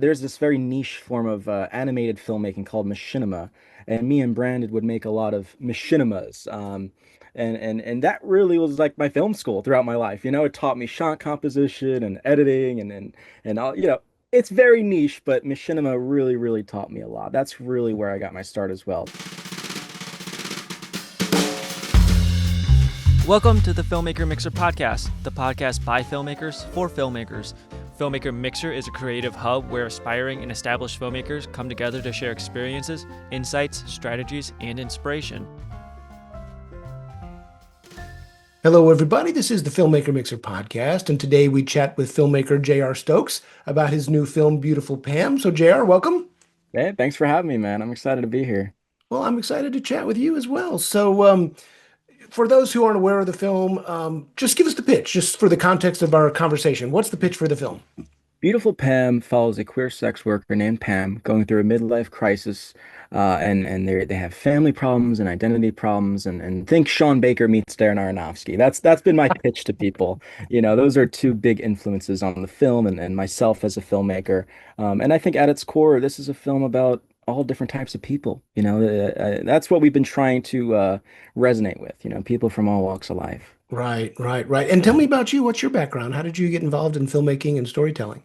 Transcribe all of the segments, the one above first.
there's this very niche form of animated filmmaking called machinima, and me and Brandon would make a lot of machinimas. And that really was like my film school throughout my life. It taught me shot composition and editing and all, it's very niche, but machinima really, really taught me a lot. That's really where I got my start as well. Welcome to the Filmmaker Mixer podcast, the podcast by filmmakers for filmmakers. Filmmaker Mixer is a creative hub where aspiring and established filmmakers come together to share experiences, insights, strategies, and inspiration. Hello, everybody. This is the Filmmaker Mixer podcast, and today we chat with filmmaker J.R. Stokes about his new film, Beautiful Pam. So, J.R., welcome. Hey, thanks for having me, man. I'm excited to be here. Well, I'm excited to chat with you as well. So, for those who aren't aware of the film, just give us the pitch, just for the context of our conversation. What's the pitch for the film? Beautiful Pam follows a queer sex worker named Pam going through a midlife crisis, and they have family problems and identity problems, and think Sean Baker meets Darren Aronofsky. That's been my pitch to people. Those are two big influences on the film and myself as a filmmaker. And I think at its core, this is a film about all different types of people. That's what we've been trying to resonate with. People from all walks of life. Right, right, right. And tell me about you. What's your background? How did you get involved in filmmaking and storytelling?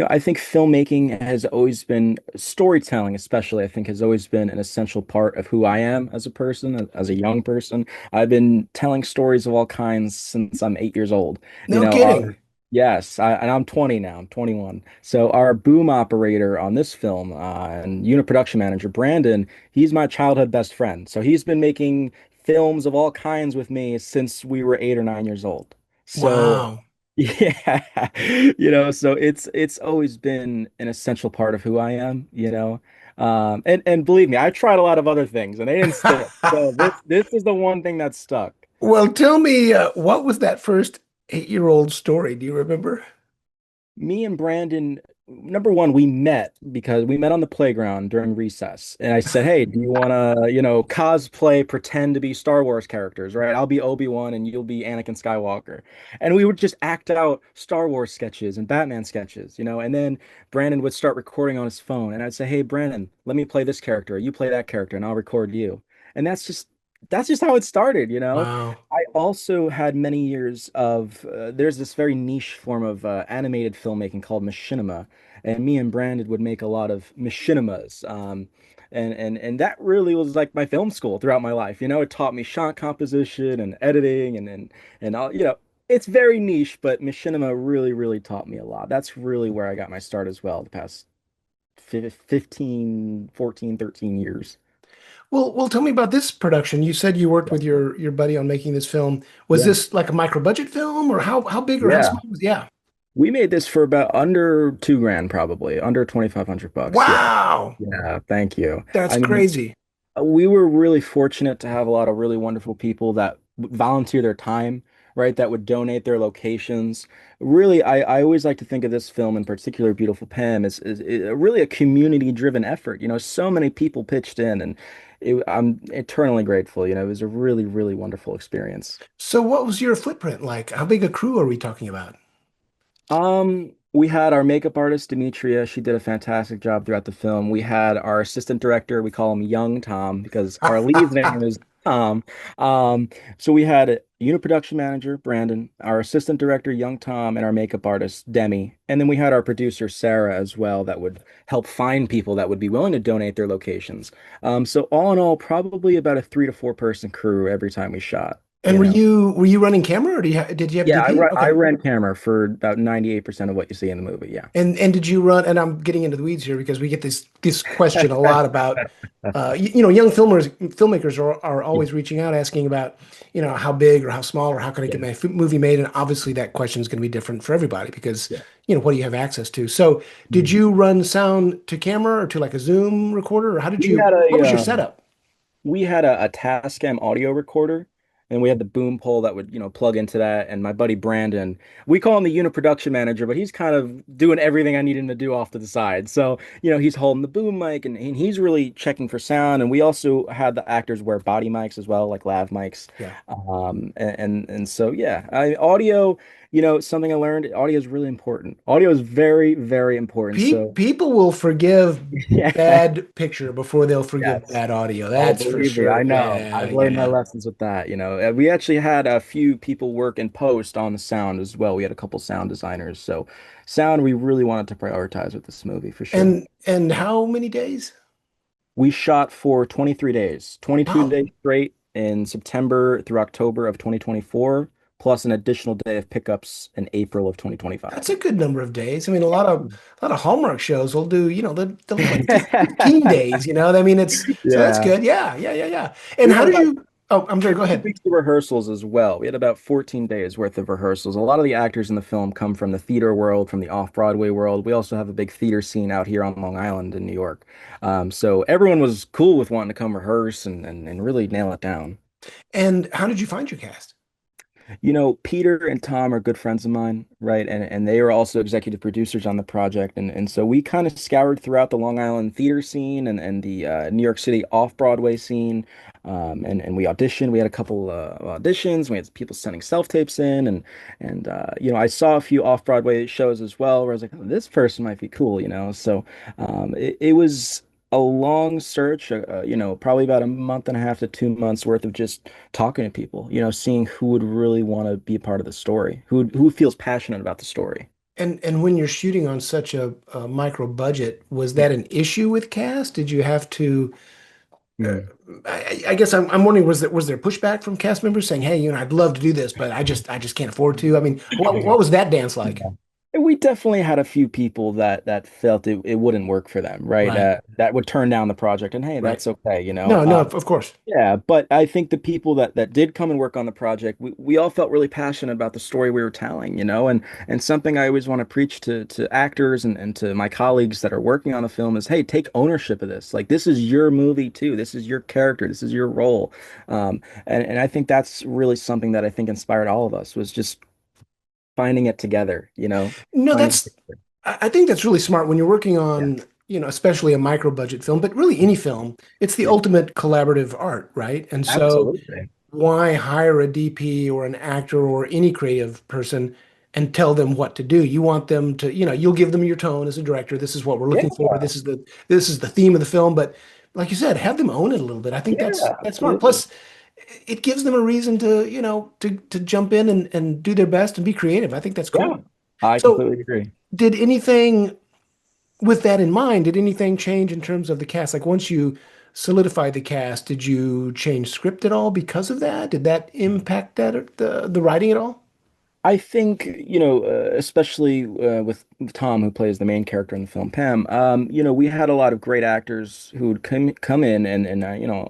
I think filmmaking has always been, storytelling especially, I think has always been an essential part of who I am as a person, as a young person. I've been telling stories of all kinds since I'm 8 years old. You No know, kidding. yes, and I'm 20 now, I'm 21. So our boom operator on this film and unit production manager, Brandon, he's my childhood best friend. So he's been making films of all kinds with me since we were 8 or 9 years old. So Wow. yeah, so it's always been an essential part of who I am, and believe me, I tried a lot of other things and they didn't stick. So this is the one thing that stuck. Well, tell me, what was that first 8-year-old story? Do you remember? Me and Brandon, number one, we met because we met on the playground during recess. And I said, hey, do you want to, cosplay, pretend to be Star Wars characters, right? I'll be Obi-Wan and you'll be Anakin Skywalker. And we would just act out Star Wars sketches and Batman sketches, and then Brandon would start recording on his phone. And I'd say, hey, Brandon, let me play this character. You play that character and I'll record you. And that's just how it started. Wow. I also had many years of there's this very niche form of animated filmmaking called machinima, and me and Brandon would make a lot of machinimas. And that really was like my film school throughout my life. It taught me shot composition and editing and all, it's very niche, but machinima really, really taught me a lot. That's really where I got my start as well, the past 15, 14, 13 years. Well, tell me about this production. You said you worked with your buddy on making this film. Was Yeah. this like a micro budget film, or how big or how Yeah. small was? Yeah. We made this for about under 2 grand, probably under 2,500 bucks. Yeah. Wow, Yeah. Thank you. that's I mean, crazy. we were really fortunate to have a lot of really wonderful people that would volunteer their time, right? That would donate their locations. Really, I always like to think of this film in particular, Beautiful Pam, is really a community-driven effort. So many people pitched in, and I'm eternally grateful. It was a really, really wonderful experience. So, what was your footprint like? How big a crew are we talking about? We had our makeup artist, Demetria. She did a fantastic job throughout the film. We had our assistant director, we call him Young Tom because our lead's name is Tom. Um, so we had a unit production manager, Brandon, our assistant director, Young Tom, and our makeup artist, Demi. And then we had our producer, Sarah, as well, that would help find people that would be willing to donate their locations. So all in all, probably about a 3 to 4 person crew every time we shot, And you were know. you running camera, or did you have Yeah, I DP? rent I Okay. rent camera for about 98% of what you see in the movie. Yeah. And did you run? And I'm getting into the weeds here because we get this question a lot about young filmmakers are Yeah. always reaching out asking about how big or how small or how can I get Yeah. my movie made, and obviously that question is going to be different for everybody because Yeah. what do you have access to? So did Mhm. you run sound to camera or to like a Zoom recorder, or how did We you? had What was a your um, setup? we had a Tascam audio recorder, and we had the boom pole that would plug into that. And my buddy Brandon, we call him the unit production manager, but he's kind of doing everything I need him to do off to the side. So he's holding the boom mic and he's really checking for sound. And we also had the actors wear body mics as well, like lav mics. Yeah. And so yeah, audio. something I learned, audio is really important. Audio is very, very important. So, People will forgive yeah, bad picture before they'll forgive yes. bad audio. Oh, That's for believe me, I sure. know. Yeah, I've learned my yeah. lessons with that. We actually had a few people work in post on the sound as well. We had a couple sound designers. So, sound we really wanted to prioritize with this movie for sure. And how many days? We shot for 23 days, 22 Wow, days straight in September through October of 2024, plus an additional day of pickups in April of that's 2025. a good number of days. I mean, a lot of Hallmark shows will do, they'll have like 15 days, I mean, it's so that's Yeah. good. Yeah, yeah, yeah, yeah. And We how had did about you Oh, I'm sorry, go 2 ahead. weeks of rehearsals as well. We had about 14 days worth of rehearsals. A lot of the actors in the film come from the theater world, from the off-Broadway world. We also have a big theater scene out here on Long Island in New York. So everyone was cool with wanting to come rehearse and really nail it down. And how did you find your cast? Peter and Tom are good friends of mine, right? And they are also executive producers on the project. And so we kind of scoured throughout the Long Island theater scene and the New York City off-Broadway scene. And we auditioned. We had a couple auditions. We had people sending self-tapes in. And I saw a few off-Broadway shows as well where I was like, oh, this person might be cool. So it was a long search, probably about a month and a half to 2 months worth of just talking to people, seeing who would really want to be a part of the story, who feels passionate about the story. And when you're shooting on such a micro budget, was that an issue with cast? Did you have to Mm. I guess I'm wondering, was there pushback from cast members saying, "Hey, I'd love to do this, but I just can't afford to." I mean, what was that dance like? Yeah. And we definitely had a few people that felt it wouldn't work for them, right? Right, That would turn down the project, and hey, right. that's okay, No, no, of course. Yeah, but I think the people that did come and work on the project, we all felt really passionate about the story we were telling, and something I always want to preach to actors and to my colleagues that are working on the film is, hey, take ownership of this. Like this is your movie too. This is your character. This is your role. And I think that's really something that I think inspired all of us was just finding it together, No, finding that's I think that's really smart when you're working yeah, on, especially a micro budget film, but really any film. It's the yeah, ultimate collaborative art, right? And so absolutely. why hire a DP or an actor or any creative person and tell them what to do? You want them to, you'll give them your tone as a director. This is what we're Yeah, looking for. This is the theme of the film. But like you said, have them own it a little bit. I think that's yeah, that's smart. absolutely. Plus, it gives them a reason to jump in and do their best and be creative. I think that's Yeah, cool. I So, completely agree. did anything with that in mind, did anything change in terms of the cast? Like once you solidified the cast, did you change script at all because of that? Did that impact the writing at all? I think, especially with Tom, who plays the main character in the film, Pam, we had a lot of great actors who would come in and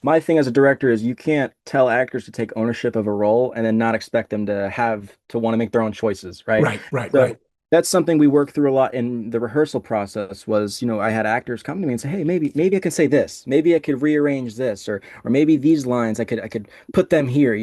my thing as a director is you can't tell actors to take ownership of a role and then not expect them to have to want to make their own choices, right? Right, right, right, So that's something we worked through a lot in the rehearsal process was, I had actors come to me and say, hey, maybe I could say this, maybe I could rearrange this, or maybe these lines I could put them here,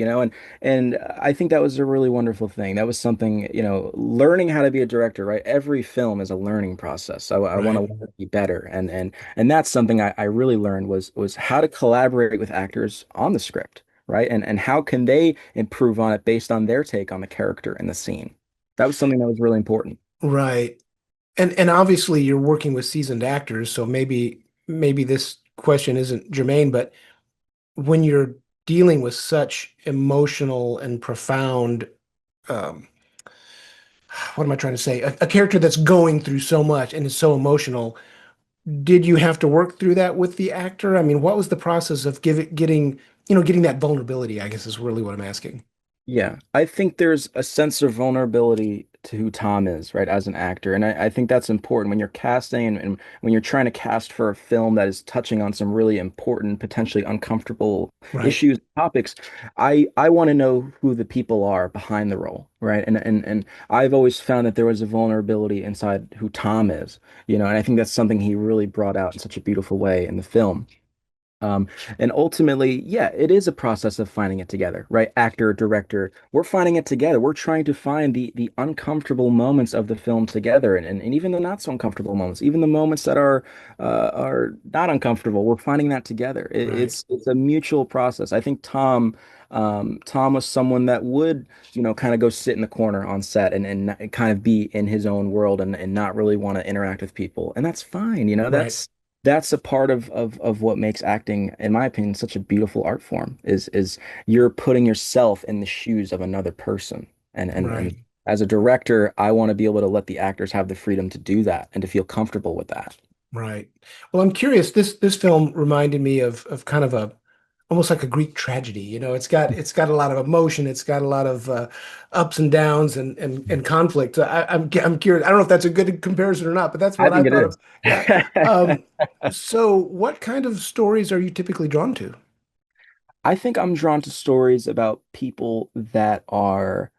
and I think that was a really wonderful thing. That was something, learning how to be a director, right? Every film is a learning process. I want right. to be better. And that's something I really learned was how to collaborate with actors on the script, right? And how can they improve on it based on their take on the character and the scene. That was something that was really important. Right. And obviously you're working with seasoned actors, so maybe this question isn't germane, but when you're dealing with such emotional and profound um, what am I trying to say? A character that's going through so much and is so emotional. Did you have to work through that with the actor? I mean, what was the process of getting that vulnerability, I guess is really what I'm asking. Yeah, I think there's a sense of vulnerability to who Tom is, right, as an actor. And I think that's important when you're casting and when you're trying to cast for a film that is touching on some really important, potentially uncomfortable Right. issues, topics. I want to know who the people are behind the role, right? And I've always found that there was a vulnerability inside who Tom is, and I think that's something he really brought out in such a beautiful way in the film. Um, and ultimately, yeah, it is a process of finding it together, right? Actor, director, we're finding it together. We're trying to find the uncomfortable moments of the film together, and even the not so uncomfortable moments, even the moments that are not uncomfortable. We're finding that together. Right. It's a mutual process. I think Tom was someone that would, kind of go sit in the corner on set and kind of be in his own world and not really want to interact with people, and that's fine. Right. That's a part of what makes acting, in my opinion, such a beautiful art form is you're putting yourself in the shoes of another person. And Right. as a director, I want to be able to let the actors have the freedom to do that and to feel comfortable with that. Right. Well, I'm curious. This film reminded me of kind of a almost like a Greek tragedy. It's got a lot of emotion. It's got a lot of ups and downs and conflict. I'm curious. I don't know if that's a good comparison or not, but that's I what I think it thought of. is. Yeah. So what kind of stories are you typically drawn to? I think I'm drawn to stories about people that are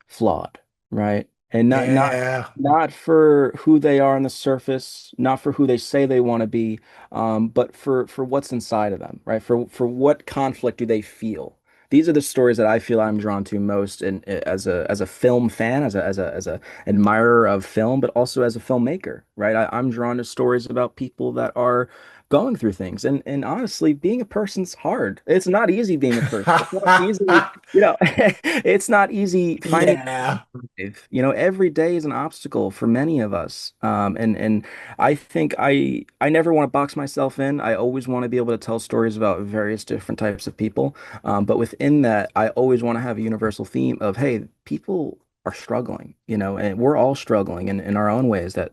flawed, right? And Yeah. not for who they are on the surface, not for who they say they want to be, but for what's inside of them, right? For what conflict do they feel? These are the stories that I feel I'm drawn to most, and as a film fan, as a admirer of film, but also as a filmmaker, right? I'm drawn to stories about people that are going through things, and honestly, being a person's hard. It's not easy being a person. It's not easy, it's not easy finding Yeah. drive. Every day is an obstacle for many of us. And I think I never want to box myself in. I always want to be able to tell stories about various different types of people. But within that, I always want to have a universal theme of, hey, people are struggling, and we're all struggling in our own ways that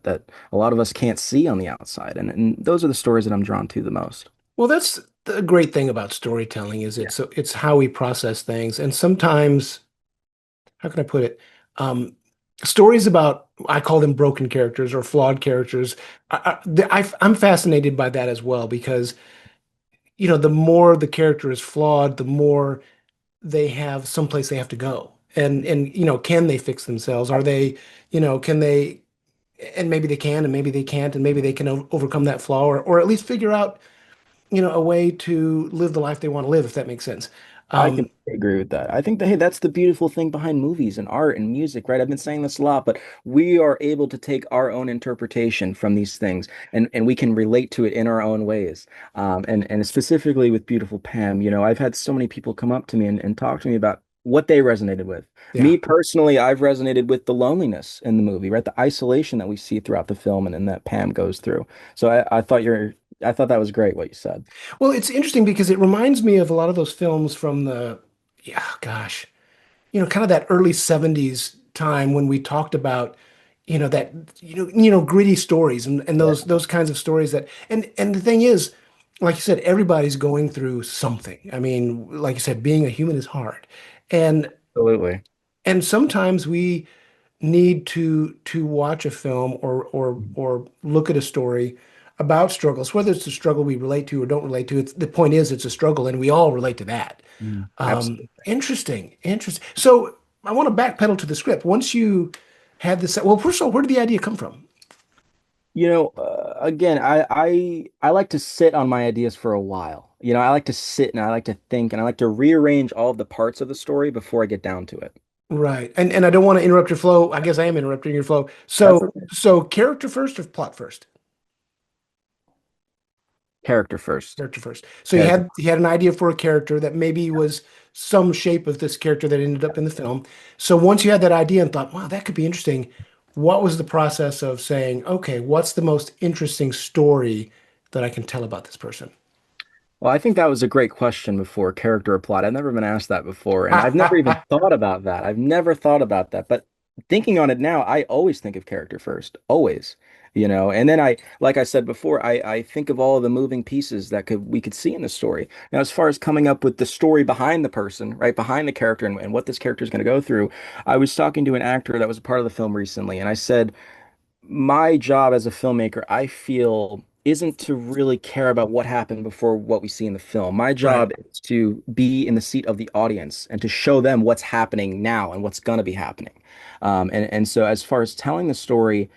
a lot of us can't see on the outside. And those are the stories that I'm drawn to the most. Well, that's the great thing about storytelling is Yeah. it's how we process things. And sometimes, how can I put it? Um, Stories about, I call them broken characters or flawed characters. I'm fascinated by that as well because, the more the character is flawed, the more they have someplace they have to go. And can they fix themselves? Are they, can they, and maybe they can, and maybe they can't, and maybe they can overcome that flaw or at least figure out, a way to live the life they want to live, if that makes sense. I can Um, agree with that. I think that, hey, that's the beautiful thing behind movies and art and music, right? I've been saying this a lot, but we are able to take our own interpretation from these things and we can relate to it in our own ways. And specifically with Beautiful Pam, I've had so many people come up to me and talk to me about what they resonated with. yeah. Me personally, I've resonated with the loneliness in the movie, right? The isolation that we see throughout the film and that Pam goes through. So I thought that was great what you said. Well, it's interesting because it reminds me of a lot of those films from yeah, gosh, kind of that early 70s time when we talked about, that, gritty stories and Yeah, those kinds of stories and the thing is, like you said, everybody's going through something. I mean, like you said, being a human is hard. And absolutely. and sometimes we need to watch a film or look at a story about struggles, whether it's a struggle we relate to or don't relate to. The point is, it's a struggle, and we all relate to that. Absolutely. Interesting, interesting. So I want to backpedal to the script. Once you had this, well, first of all, where did the idea come from? Again, I like to sit on my ideas for a while. I like to sit and I like to think and I like to rearrange all of the parts of the story before I get down to it. Right, and I don't want to interrupt your flow. I guess I am interrupting your flow. That's So okay. so character first or plot first? Character first. Character first. So you Character. had an idea for a character that maybe was some shape of this character that ended up in the film. So once you had that idea and thought, wow, that could be interesting, what was the process of saying, okay, what's the most interesting story that I can tell about this person? Well, I think that was a great question before, character or plot. I've never been asked that before, and I've never even thought about that. I've never thought about that. But thinking on it now, I always think of character first, always, And then like I said before, I think of all of the moving pieces that we could see in the story. Now, as far as coming up with the story behind the person, right, behind the character and what this character is going to go through, I was talking to an actor that was a part of the film recently, and I said, my job as a filmmaker, I feel, isn't to really care about what happened before what we see in the film. My Right. job is to be in the seat of the audience and to show them what's happening now and what's going to be happening. And so, as far as telling the story,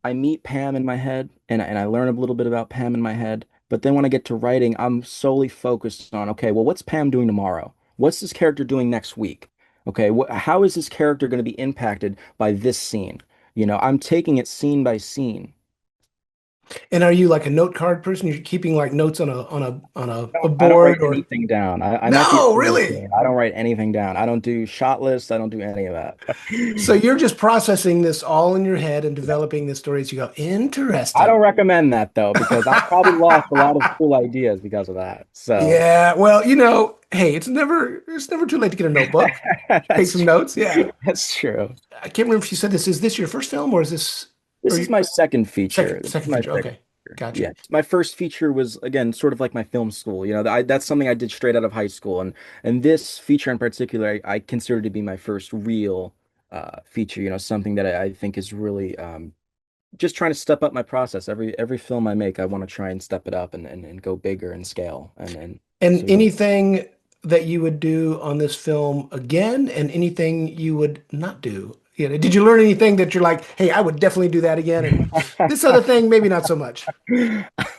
I meet Pam in my head and I learn a little bit about Pam in my head. But then when I get to writing, I'm solely focused on, okay, well, what's Pam doing tomorrow? What's this character doing next week? Okay, how is this character going to be impacted by this scene? I'm taking it scene by scene. And are you like a note card person? You're keeping like notes on a I don't write board or anything down. I'm at the no, extreme really? extreme. I don't write anything down. I don't do shot lists. I don't do any of that. So you're just processing this all in your head and developing the stories. You go, I interesting. don't recommend that though, because I probably lost a lot of cool ideas because of that. So Yeah, well, hey, it's never too late to get a notebook, take some that's notes. Yeah. that's true. I can't remember if you said this. Is this your first film or is this This or is my second feature. second This is second my feature? second Okay. feature. Gotcha. Yeah, my first feature was again sort of like my film school. That's something I did straight out of high school, and this feature in particular, I consider to be my first real feature. Something that I think is really just trying to step up my process. Every film I make, I want to try and step it up and go bigger in scale. And And so yeah. anything that you would do on this film again and anything you would not do? Did you learn anything that you're like, hey, I would definitely do that again, and this other thing, maybe not so much.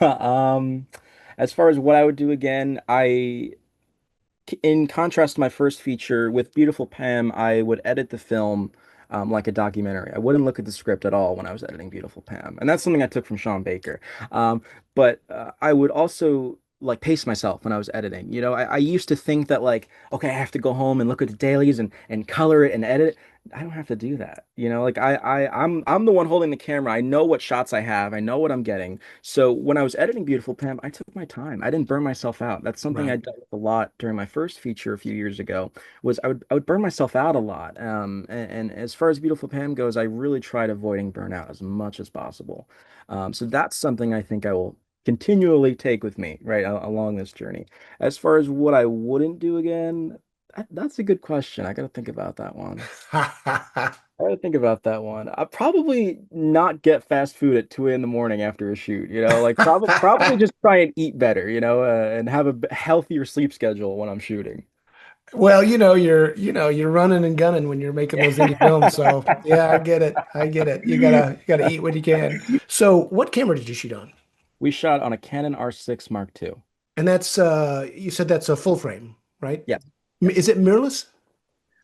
Um, as far as what I would do again, in contrast to my first feature with Beautiful Pam, I would edit the film like a documentary. I wouldn't look at the script at all when I was editing Beautiful Pam, and that's something I took from Sean Baker. But I would also like pace myself when I was editing. I used to think that like, okay, I have to go home and look at the dailies and color it and edit it. I don't have to do that. Like I'm the one holding the camera. I know what shots I have. I know what I'm getting. So when I was editing Beautiful Pam, I took my time. I didn't burn myself out. That's something I Right. dealt with a lot during my first feature a few years ago, was I would burn myself out a lot. And as far as Beautiful Pam goes, I really tried avoiding burnout as much as possible. So that's something I think I will continually take with me, right, along this journey. As far as what I wouldn't do again, that's a good question. I got to think about that one. I gotta think about that one. I probably not get fast food at 2 in the morning after a shoot, like probably just try and eat better, and have a healthier sleep schedule when I'm shooting. Well, you're running and gunning when you're making those indie films. So yeah, I get it. I get it. You gotta eat what you can. So what camera did you shoot on? We shot on a Canon R6 Mark II. And that's you said that's a full frame, right? Yes, yes. Is it mirrorless?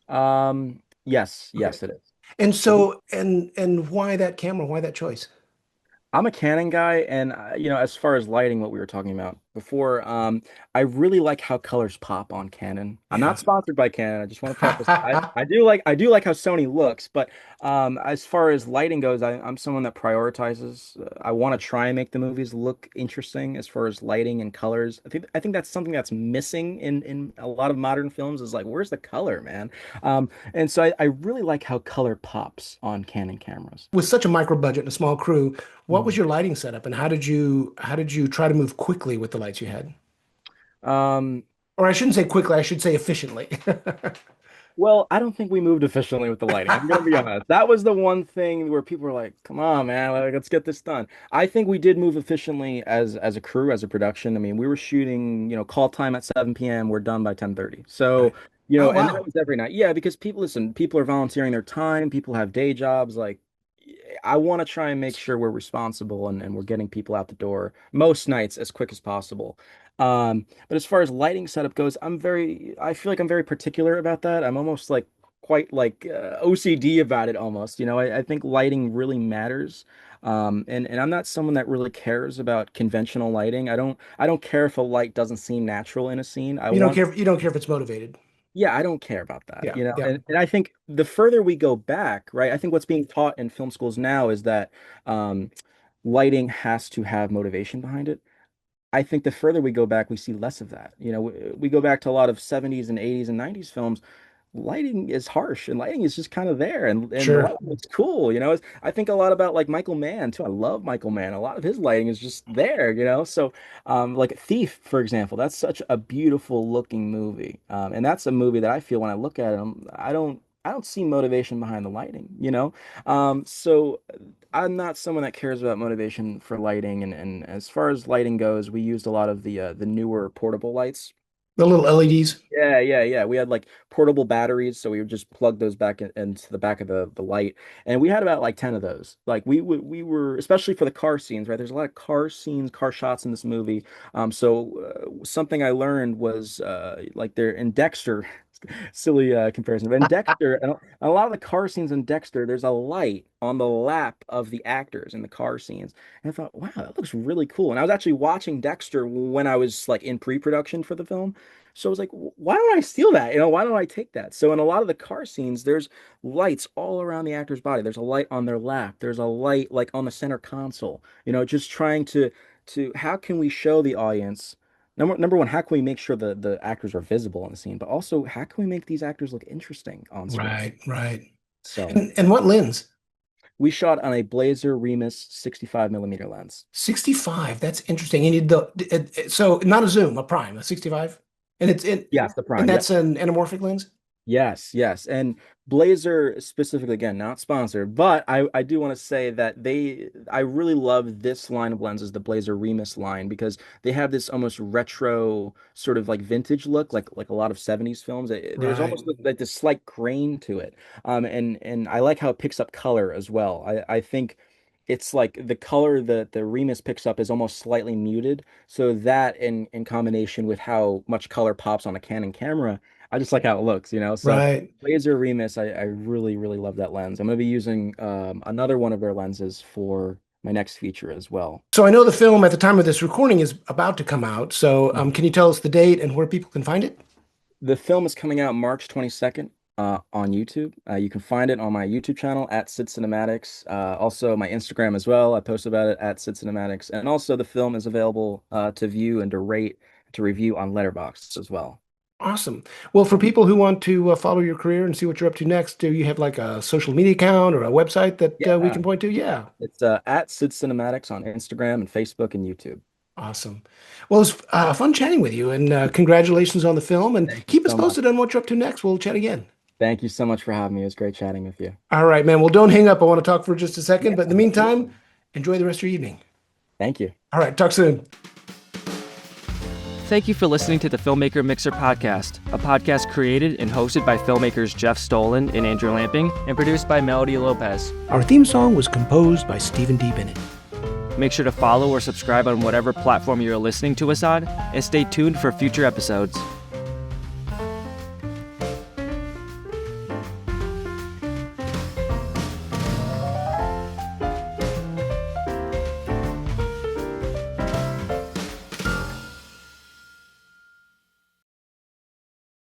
Yes, Okay. yes, it is. And So we so and why that camera? Why that choice? I'm a Canon guy, and as far as lighting, what we were talking about before, I really like how colors pop on Canon. I'm not Yeah. sponsored by Canon. I just want to preface. I do like how Sony looks, but as far as lighting goes, I'm someone that prioritizes. I want to try and make the movies look interesting as far as lighting and colors. I think that's something that's missing in a lot of modern films. Is like, where's the color, man? And so I really like how color pops on Canon cameras. With such a micro budget and a small crew, what was your lighting setup and how did you try to move quickly with the lights you had? Um, Or I shouldn't say quickly, I should say efficiently. Well, I don't think we moved efficiently with the lighting. I'm gonna be honest. That was the one thing where people were like, "Come on, man, like, let's get this done." I think we did move efficiently as a crew, as a production. I mean, we were shooting, call time at 7 p.m. We're done by 10:30. So, Right. Oh, and that wow. was every night. Yeah, because people are volunteering their time. People have day jobs. Like, I want to try and make sure we're responsible and we're getting people out the door most nights as quick as possible. But as far as lighting setup goes, I feel like I'm very particular about that. I'm almost like quite like OCD about it almost. I think lighting really matters. And I'm not someone that really cares about conventional lighting. I don't care if a light doesn't seem natural in a scene. I want You don't care if it's motivated. Yeah, I don't care about that, Yeah, yeah, and I think the further we go back, right, I think what's being taught in film schools now is that um, lighting has to have motivation behind it. I think the further we go back, we see less of that. We go back to a lot of 70s and 80s and 90s films. Lighting is harsh and lighting is just kind of there, and the sure. lighting looks cool. I think a lot about like Michael Mann too. I love Michael Mann. A lot of his lighting is just there. So like Thief, for example, that's such a beautiful looking movie. And that's a movie that I feel when I look at it, I don't see motivation behind the lighting. So I'm not someone that cares about motivation for lighting, and as far as lighting goes, we used a lot of the newer portable lights. The little LEDs. Yeah, yeah, yeah. We had like portable batteries, so we would just plug those back into the back of the light, and we had about like 10 of those. Like we were especially for the car scenes, right? There's a lot of car scenes, car shots in this movie. So something I learned was like they're in Dexter, silly comparison, but in Dexter, and a lot of the car scenes in Dexter, there's a light on the lap of the actors in the car scenes, and I thought, wow, that looks really cool. And I was actually watching Dexter when I was like in pre-production for the film. So I was like, why don't I steal that? Why don't I take that? So in a lot of the car scenes, there's lights all around the actor's body. There's a light on their lap. There's a light like on the center console. Just trying to how can we show the audience number one, how can we make sure the actors are visible in the scene, but also how can we make these actors look interesting on screen? Right, right. So And what lens? we shot on a Blazer Remus 65 millimeter lens. 65. That's interesting. You need so not a zoom, a prime, a 65. And it's it Yes, the and prime. Yep. that's an anamorphic lens? Yes, yes. And Blazer specifically, again, not sponsored, but I do want to say that I really love this line of lenses, the Blazer Remus line, because they have this almost retro sort of like vintage look, like a lot of 70s films. There's Right, almost like this slight grain to it. And I like how it picks up color as well. I think it's like the color that the Remus picks up is almost slightly muted. So that in combination with how much color pops on a Canon camera, I just like how it looks. So right. Laser Remus, I really, really love that lens. I'm going to be using another one of their lenses for my next feature as well. So I know the film at the time of this recording is about to come out. So Mhm. can you tell us the date and where people can find it? The film is coming out March 22nd on YouTube. You can find it on my YouTube channel at Sid Cinematics. Also, my Instagram as well. I post about it at Sid Cinematics. And also, the film is available to view and to rate, to review on Letterboxd as well. Awesome. Well, for people who want to follow your career and see what you're up to next, do you have like a social media account or a website that we Yeah, can point to? Yeah. it's at Sid Cinematics on Instagram and Facebook and YouTube. Awesome. Well, it's fun chatting with you, and congratulations on the film. And Thank you keep us so much. posted on what you're up to next. We'll chat again. Thank you so much for having me. It was great chatting with you. All right, man. Well, don't hang up. I want to talk for just a second. Yeah, But in the meantime, absolutely. enjoy the rest of your evening. Thank you. All right. Talk soon. Thank you for listening to the Filmmaker Mixer podcast, a podcast created and hosted by filmmakers Jeff Stolen and Andrew Lamping, and produced by Melody Lopez. Our theme song was composed by Stephen D. Bennett. Make sure to follow or subscribe on whatever platform you're listening to us on, and stay tuned for future episodes.